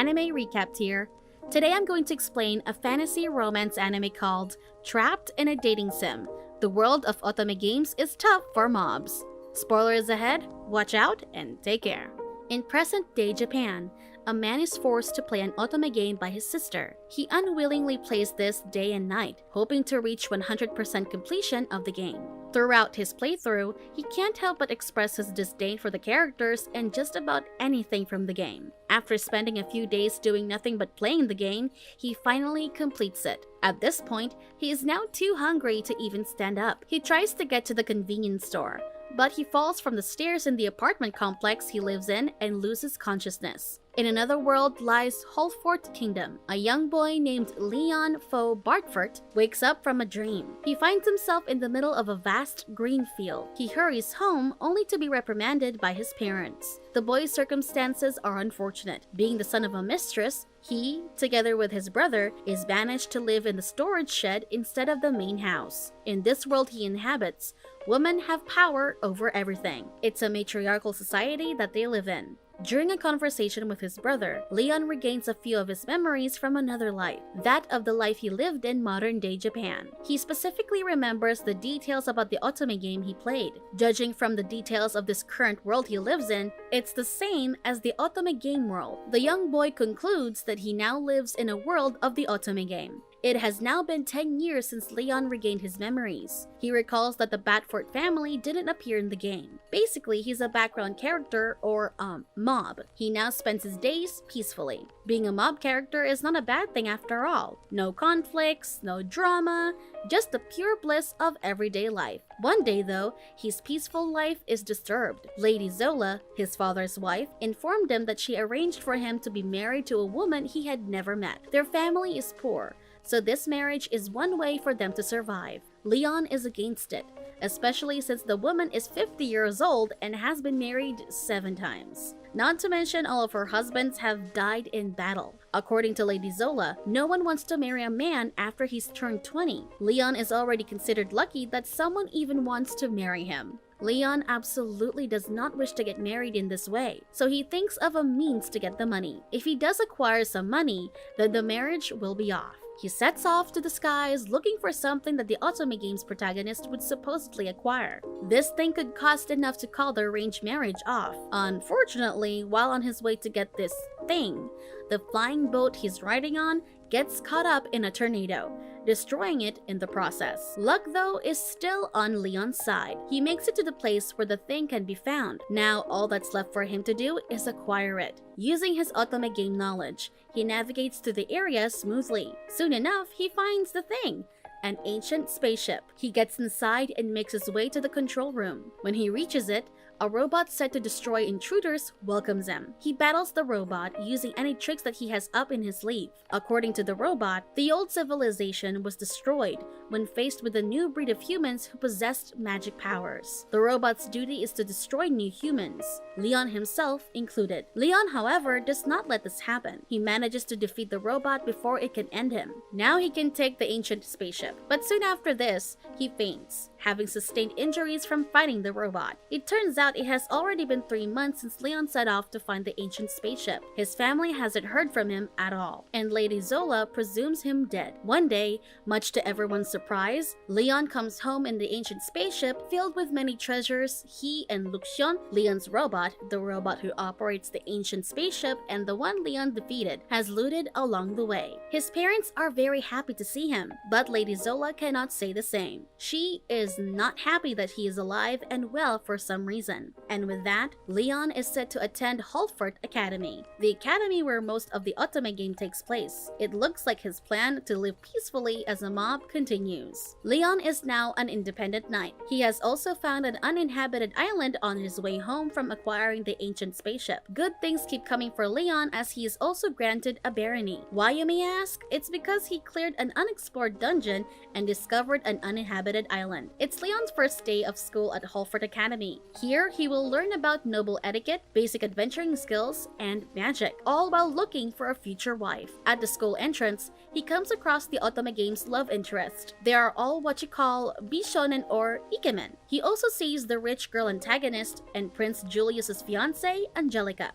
anime recap here. Today I'm going to explain a fantasy romance anime called Trapped in a Dating Sim. The world of otome games is tough for mobs. Spoilers ahead, watch out, and take care. In present-day Japan, a man is forced to play an otome game by his sister. He unwillingly plays this day and night, hoping to reach 100% completion of the game. Throughout his playthrough, he can't help but express his disdain for the characters and just about anything from the game. After spending a few days doing nothing but playing the game, he finally completes it. At this point, he is now too hungry to even stand up. He tries to get to the convenience store, but he falls from the stairs in the apartment complex he lives in and loses consciousness. In another world lies Holfort Kingdom. A young boy named Leon Fo Bartfort wakes up from a dream. He finds himself in the middle of a vast green field. He hurries home only to be reprimanded by his parents. The boy's circumstances are unfortunate. Being the son of a mistress, he, together with his brother, is banished to live in the storage shed instead of the main house. In this world he inhabits, women have power over everything. It's a matriarchal society that they live in. During a conversation with his brother, Leon regains a few of his memories from another life, that of the life he lived in modern-day Japan. He specifically remembers the details about the otome game he played. Judging from the details of this current world he lives in, it's the same as the otome game world. The young boy concludes that he now lives in a world of the otome game. It has now been 10 years since Leon regained his memories. He recalls that the Batfort family didn't appear in the game. Basically, he's a background character or, mob. He now spends his days peacefully. Being a mob character is not a bad thing after all. No conflicts, no drama, just the pure bliss of everyday life. One day though, his peaceful life is disturbed. Lady Zola, his father's wife, informed him that she arranged for him to be married to a woman he had never met. Their family is poor, so this marriage is one way for them to survive. Leon is against it, especially since the woman is 50 years old and has been married 7 times. Not to mention all of her husbands have died in battle. According to Lady Zola, no one wants to marry a man after he's turned 20. Leon is already considered lucky that someone even wants to marry him. Leon absolutely does not wish to get married in this way, so he thinks of a means to get the money. If he does acquire some money, then the marriage will be off. He sets off to the skies looking for something that the otome game's protagonist would supposedly acquire. This thing could cost enough to call the arranged marriage off. Unfortunately, while on his way to get this thing, the flying boat he's riding on gets caught up in a tornado, destroying it in the process. Luck though is still on Leon's side. He makes it to the place where the thing can be found. Now all that's left for him to do is acquire it. Using his otome game knowledge, he navigates through the area smoothly. Soon enough, he finds the thing, an ancient spaceship. He gets inside and makes his way to the control room. When he reaches it, a robot set to destroy intruders welcomes him. He battles the robot using any tricks that he has up in his sleeve. According to the robot, the old civilization was destroyed when faced with a new breed of humans who possessed magic powers. The robot's duty is to destroy new humans, Leon himself included. Leon, however, does not let this happen. He manages to defeat the robot before it can end him. Now he can take the ancient spaceship, but soon after this, he faints, having sustained injuries from fighting the robot. It turns out it has already been 3 months since Leon set off to find the ancient spaceship. His family hasn't heard from him at all, and Lady Zola presumes him dead. One day, much to everyone's surprise, Leon comes home in the ancient spaceship filled with many treasures. He and Luxion, Leon's robot, the robot who operates the ancient spaceship and the one Leon defeated, has looted along the way. His parents are very happy to see him, but Lady Zola cannot say the same. She is not happy that he is alive and well for some reason. And with that, Leon is set to attend Holfort Academy, the academy where most of the otome game takes place. It looks like his plan to live peacefully as a mob continues. Leon is now an independent knight. He has also found an uninhabited island on his way home from acquiring the ancient spaceship. Good things keep coming for Leon as he is also granted a barony. Why, you may ask? It's because he cleared an unexplored dungeon and discovered an uninhabited island. It's Leon's first day of school at Holfort Academy. Here, he will learn about noble etiquette, basic adventuring skills, and magic, all while looking for a future wife. At the school entrance, he comes across the otome game's love interest. They are all what you call bishonen or ikemen. He also sees the rich girl antagonist and Prince Julius's fiancée, Angelica.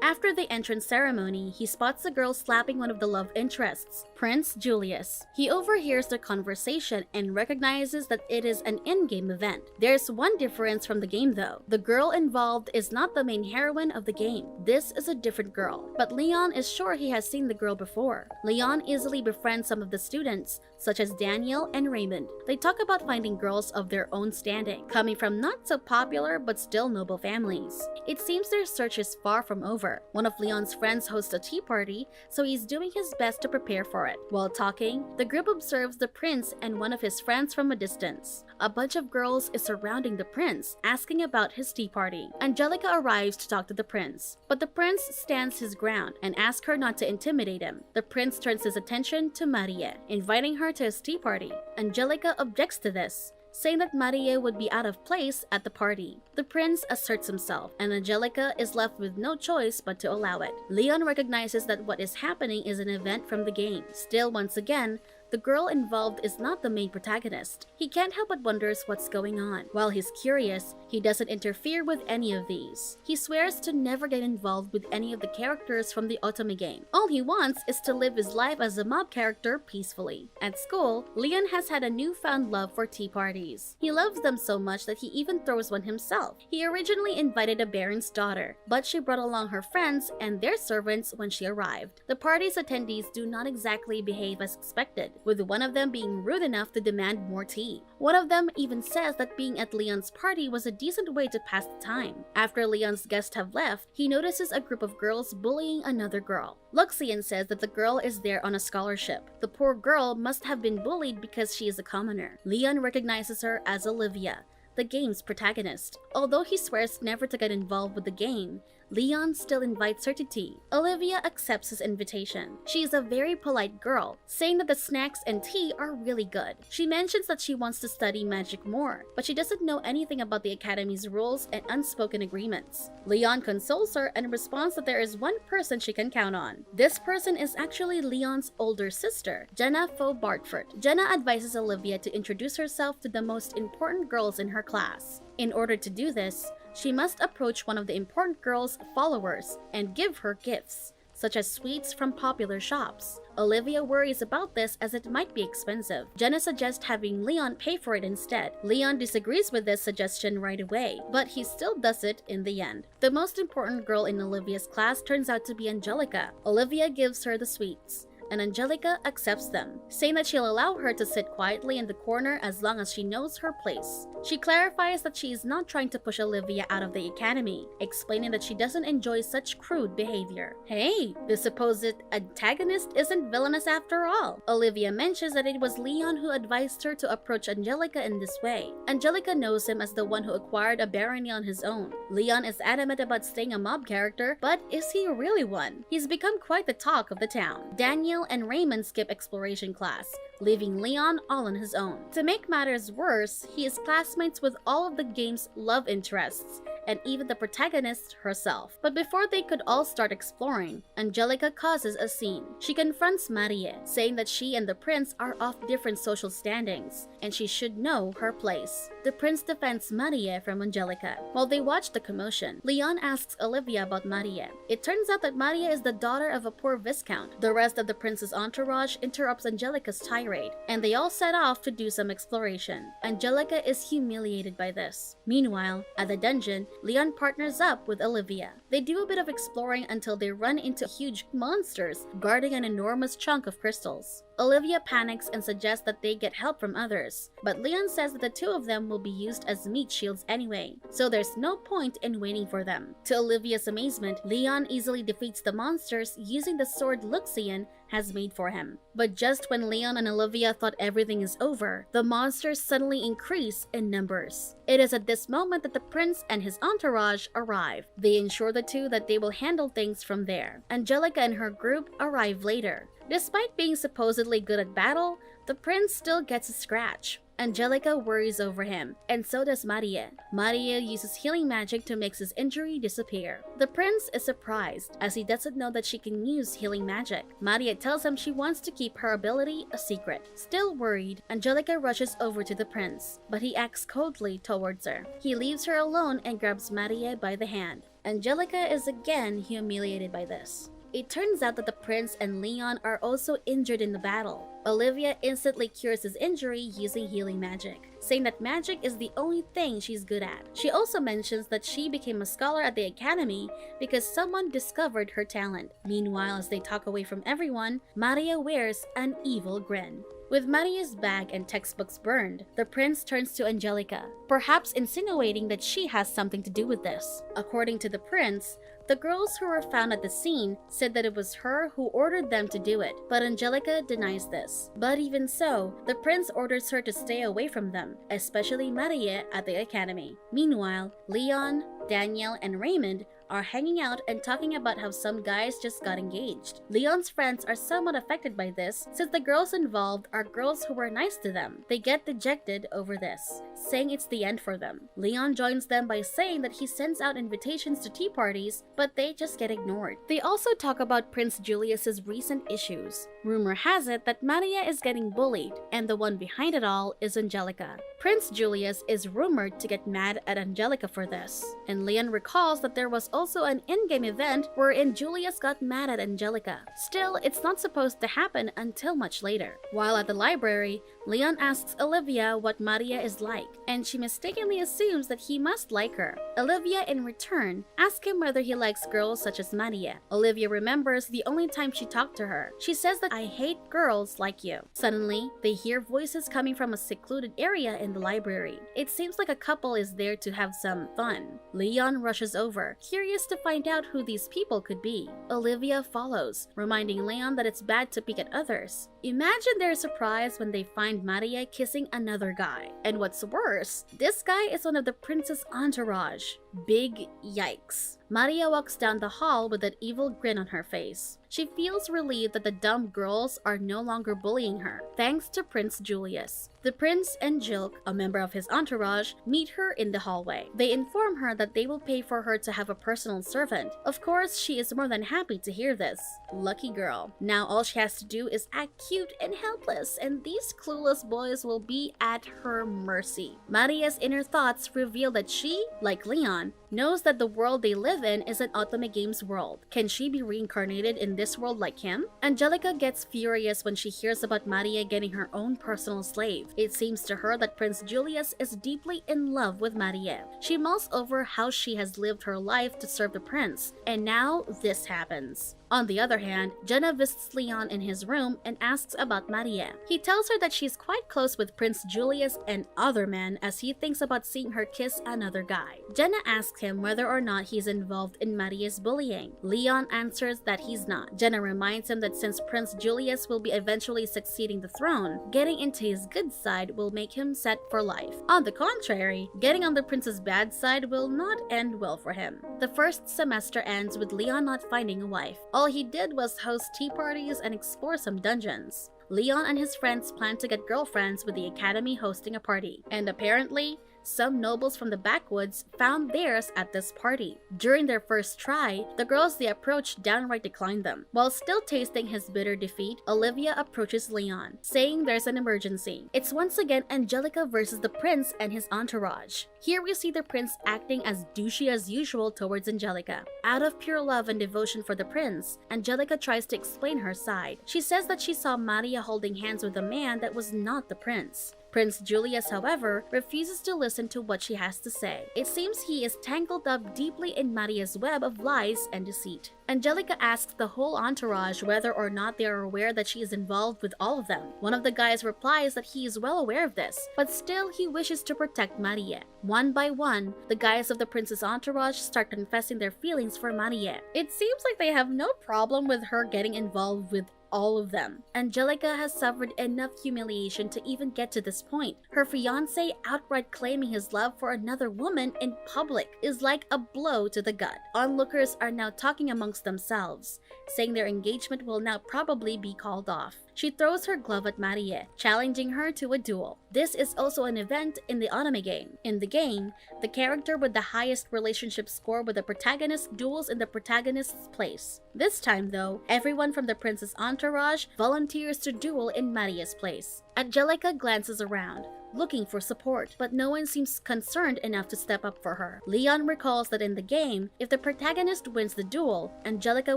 After the entrance ceremony, he spots a girl slapping one of the love interests, Prince Julius. He overhears their conversation and recognizes that it is an in-game event. There's one difference from the game though. The girl involved is not the main heroine of the game. This is a different girl, but Leon is sure he has seen the girl before. Leon easily befriends some of the students, such as Daniel and Raymond. They talk about finding girls of their own standing, coming from not so popular but still noble families. It seems their search is far from over. One of Leon's friends hosts a tea party, so he's doing his best to prepare for it. While talking, the group observes the prince and one of his friends from a distance. A bunch of girls is surrounding the prince, asking about his tea party. Angelica arrives to talk to the prince, but the prince stands his ground and asks her not to intimidate him. The prince turns his attention to Maria, inviting her to his tea party. Angelica objects to this, saying that Maria would be out of place at the party. The prince asserts himself, and Angelica is left with no choice but to allow it. Leon recognizes that what is happening is an event from the game. Still, once again, the girl involved is not the main protagonist. He can't help but wonders what's going on. While he's curious, he doesn't interfere with any of these. He swears to never get involved with any of the characters from the otome game. All he wants is to live his life as a mob character peacefully. At school, Leon has had a newfound love for tea parties. He loves them so much that he even throws one himself. He originally invited a baron's daughter, but she brought along her friends and their servants when she arrived. The party's attendees do not exactly behave as expected, with one of them being rude enough to demand more tea. One of them even says that being at Leon's party was a decent way to pass the time. After Leon's guests have left, he notices a group of girls bullying another girl. Luxian says that the girl is there on a scholarship. The poor girl must have been bullied because she is a commoner. Leon recognizes her as Olivia, the game's protagonist. Although he swears never to get involved with the game, Leon still invites her to tea. Olivia accepts his invitation. She is a very polite girl, saying that the snacks and tea are really good. She mentions that she wants to study magic more, but she doesn't know anything about the academy's rules and unspoken agreements. Leon consoles her and responds that there is one person she can count on. This person is actually Leon's older sister, Jenna Faux Bartford. Jenna advises Olivia to introduce herself to the most important girls in her class. In order to do this, she must approach one of the important girl's followers and give her gifts, such as sweets from popular shops. Olivia worries about this as it might be expensive. Jenna suggests having Leon pay for it instead. Leon disagrees with this suggestion right away, but he still does it in the end. The most important girl in Olivia's class turns out to be Angelica. Olivia gives her the sweets, and Angelica accepts them, saying that she'll allow her to sit quietly in the corner as long as she knows her place. She clarifies that she is not trying to push Olivia out of the academy, explaining that she doesn't enjoy such crude behavior. Hey, the supposed antagonist isn't villainous after all. Olivia mentions that it was Leon who advised her to approach Angelica in this way. Angelica knows him as the one who acquired a barony on his own. Leon is adamant about staying a mob character, but is he really one? He's become quite the talk of the town. Daniel and Raymond skip exploration class, leaving Leon all on his own. To make matters worse, he is classmates with all of the game's love interests, and even the protagonist herself. But before they could all start exploring, Angelica causes a scene. She confronts Maria, saying that she and the prince are of different social standings, and she should know her place. The prince defends Maria from Angelica. While they watch the commotion, Leon asks Olivia about Maria. It turns out that Maria is the daughter of a poor viscount. The rest of the prince's entourage interrupts Angelica's tirade, and they all set off to do some exploration. Angelica is humiliated by this. Meanwhile, at the dungeon, Leon partners up with Olivia. They do a bit of exploring until they run into huge monsters guarding an enormous chunk of crystals. Olivia panics and suggests that they get help from others, but Leon says that the two of them will be used as meat shields anyway, so there's no point in waiting for them. To Olivia's amazement, Leon easily defeats the monsters using the sword Luxian has made for him. But just when Leon and Olivia thought everything is over, the monsters suddenly increase in numbers. It is at this moment that the prince and his entourage arrive. They ensure the two that they will handle things from there. Angelica and her group arrive later. Despite being supposedly good at battle, the prince still gets a scratch. Angelica worries over him, and so does Maria. Maria uses healing magic to make his injury disappear. The prince is surprised, as he doesn't know that she can use healing magic. Maria tells him she wants to keep her ability a secret. Still worried, Angelica rushes over to the prince, but he acts coldly towards her. He leaves her alone and grabs Maria by the hand. Angelica is again humiliated by this. It turns out that the prince and Leon are also injured in the battle. Olivia instantly cures his injury using healing magic, saying that magic is the only thing she's good at. She also mentions that she became a scholar at the academy because someone discovered her talent. Meanwhile, as they talk away from everyone, Maria wears an evil grin. With Maria's bag and textbooks burned, the prince turns to Angelica, perhaps insinuating that she has something to do with this. According to the prince, the girls who were found at the scene said that it was her who ordered them to do it, but Angelica denies this. But even so, the prince orders her to stay away from them, especially Maria at the academy. Meanwhile, Leon, Daniel, and Raymond are hanging out and talking about how some guys just got engaged. Leon's friends are somewhat affected by this since the girls involved are girls who were nice to them. They get dejected over this, saying it's the end for them. Leon joins them by saying that he sends out invitations to tea parties, but they just get ignored. They also talk about Prince Julius's recent issues. Rumor has it that Maria is getting bullied, and the one behind it all is Angelica. Prince Julius is rumored to get mad at Angelica for this, and Leon recalls that there was also an in-game event wherein Julius got mad at Angelica. Still, it's not supposed to happen until much later. While at the library, Leon asks Olivia what Maria is like, and she mistakenly assumes that he must like her. Olivia, in return, asks him whether he likes girls such as Maria. Olivia remembers the only time she talked to her. She says that "I hate girls like you." Suddenly, they hear voices coming from a secluded area in the library. It seems like a couple is there to have some fun. Leon rushes over, curious to find out who these people could be. Olivia follows, reminding Leon that it's bad to peek at others. Imagine their surprise when they find Maria kissing another guy. And what's worse, this guy is one of the prince's entourage. Big yikes. Maria walks down the hall with that evil grin on her face. She feels relieved that the dumb girls are no longer bullying her, thanks to Prince Julius. The prince and Jilk, a member of his entourage, meet her in the hallway. They inform her that they will pay for her to have a personal servant. Of course, she is more than happy to hear this. Lucky girl. Now all she has to do is act cute and helpless, and these clueless boys will be at her mercy. Maria's inner thoughts reveal that she, like Leon, knows that the world they live in is an Otome Games world. Can she be reincarnated in this world like him? Angelica gets furious when she hears about Maria getting her own personal slave. It seems to her that Prince Julius is deeply in love with Maria. She mulls over how she has lived her life to serve the prince, and now this happens. On the other hand, Jenna visits Leon in his room and asks about Maria. He tells her that she's quite close with Prince Julius and other men as he thinks about seeing her kiss another guy. Jenna asks him whether or not he's involved in Maria's bullying. Leon answers that he's not. Jenna reminds him that since Prince Julius will be eventually succeeding the throne, getting into his good side will make him set for life. On the contrary, getting on the prince's bad side will not end well for him. The first semester ends with Leon not finding a wife. All he did was host tea parties and explore some dungeons. Leon and his friends plan to get girlfriends with the academy hosting a party, and apparently, some nobles from the backwoods found theirs at this party. During their first try, the girls they approached downright declined them. While still tasting his bitter defeat, Olivia approaches Leon, saying there's an emergency. It's once again Angelica versus the prince and his entourage. Here we see the prince acting as douchey as usual towards Angelica. Out of pure love and devotion for the prince, Angelica tries to explain her side. She says that she saw Maria holding hands with a man that was not the prince. Prince Julius, however, refuses to listen to what she has to say. It seems he is tangled up deeply in Maria's web of lies and deceit. Angelica asks the whole entourage whether or not they are aware that she is involved with all of them. One of the guys replies that he is well aware of this, but still he wishes to protect Maria. One by one, the guys of the prince's entourage start confessing their feelings for Maria. It seems like they have no problem with her getting involved with all of them. Angelica has suffered enough humiliation to even get to this point. Her fiancé outright claiming his love for another woman in public is like a blow to the gut. Onlookers are now talking amongst themselves, saying their engagement will now probably be called off. She throws her glove at Maria, challenging her to a duel. This is also an event in the Otome game. In the game, the character with the highest relationship score with the protagonist duels in the protagonist's place. This time though, everyone from the prince's entourage volunteers to duel in Maria's place. Angelica glances around. looking for support, but no one seems concerned enough to step up for her. Leon recalls that in the game, if the protagonist wins the duel, Angelica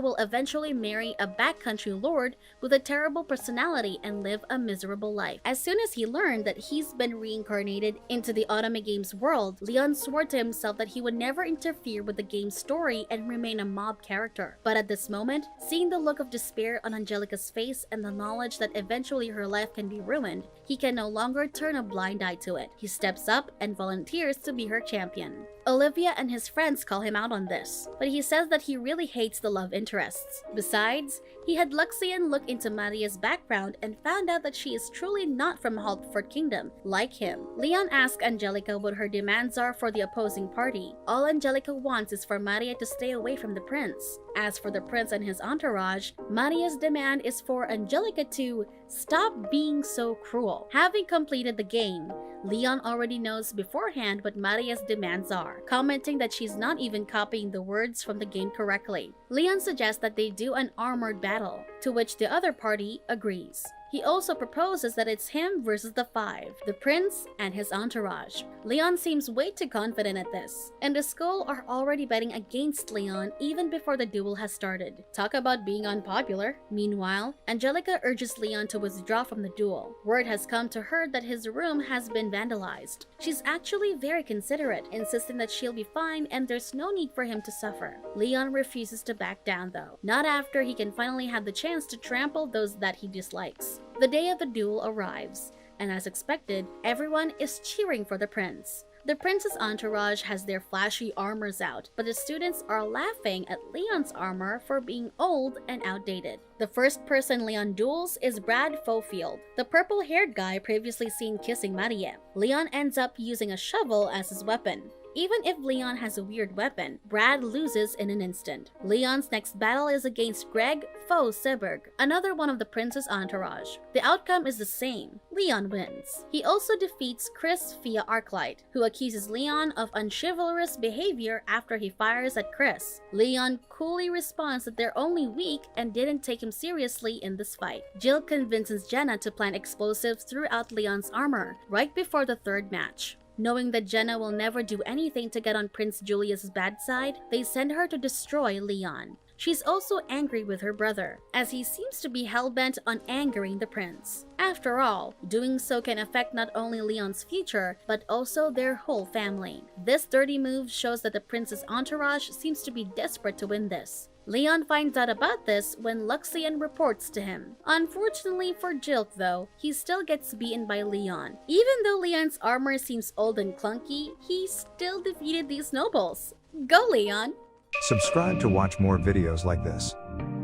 will eventually marry a backcountry lord with a terrible personality and live a miserable life. As soon as he learned that he's been reincarnated into the otome games world, Leon swore to himself that he would never interfere with the game's story and remain a mob character. But at this moment, seeing the look of despair on Angelica's face and the knowledge that eventually her life can be ruined, he can no longer turn a blind eye to it. He steps up and volunteers to be her champion. Olivia and his friends call him out on this, but he says that he really hates the love interests. Besides, he had Luxian look into Maria's background and found out that she is truly not from Haltford Kingdom, like him. Leon asks Angelica what her demands are for the opposing party. All Angelica wants is for Maria to stay away from the prince. As for the prince and his entourage, Maria's demand is for Angelica to stop being so cruel. Having completed the game, Leon already knows beforehand what Maria's demands are, commenting that she's not even copying the words from the game correctly. Leon suggests that they do an armored battle, to which the other party agrees. He also proposes that it's him versus the five, the prince and his entourage. Leon seems way too confident at this, and the school are already betting against Leon even before the duel has started. Talk about being unpopular. Meanwhile, Angelica urges Leon to withdraw from the duel. Word has come to her that his room has been vandalized. She's actually very considerate, insisting that she'll be fine and there's no need for him to suffer. Leon refuses to back down though, not after he can finally have the chance to trample those that he dislikes. The day of the duel arrives, and as expected, everyone is cheering for the prince. The prince's entourage has their flashy armors out, but the students are laughing at Leon's armor for being old and outdated. The first person Leon duels is Brad Fofield, the purple-haired guy previously seen kissing Maria. Leon ends up using a shovel as his weapon. Even if Leon has a weird weapon, Brad loses in an instant. Leon's next battle is against Greg Foe Seberg, another one of the prince's entourage. The outcome is the same. Leon wins. He also defeats Chris via Arclight, who accuses Leon of unchivalrous behavior after he fires at Chris. Leon coolly responds that they're only weak and didn't take him seriously in this fight. Jill convinces Jenna to plant explosives throughout Leon's armor, right before the third match. Knowing that Jenna will never do anything to get on Prince Julius's bad side, they send her to destroy Leon. She's also angry with her brother, as he seems to be hell-bent on angering the prince. After all, doing so can affect not only Leon's future, but also their whole family. This dirty move shows that the prince's entourage seems to be desperate to win this. Leon finds out about this when Luxian reports to him. Unfortunately for Jilk though, he still gets beaten by Leon. Even though Leon's armor seems old and clunky, he still defeated these nobles. Go Leon! Subscribe to watch more videos like this.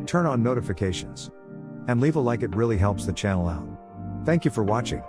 Turn on notifications. And leave a like, it really helps the channel out. Thank you for watching.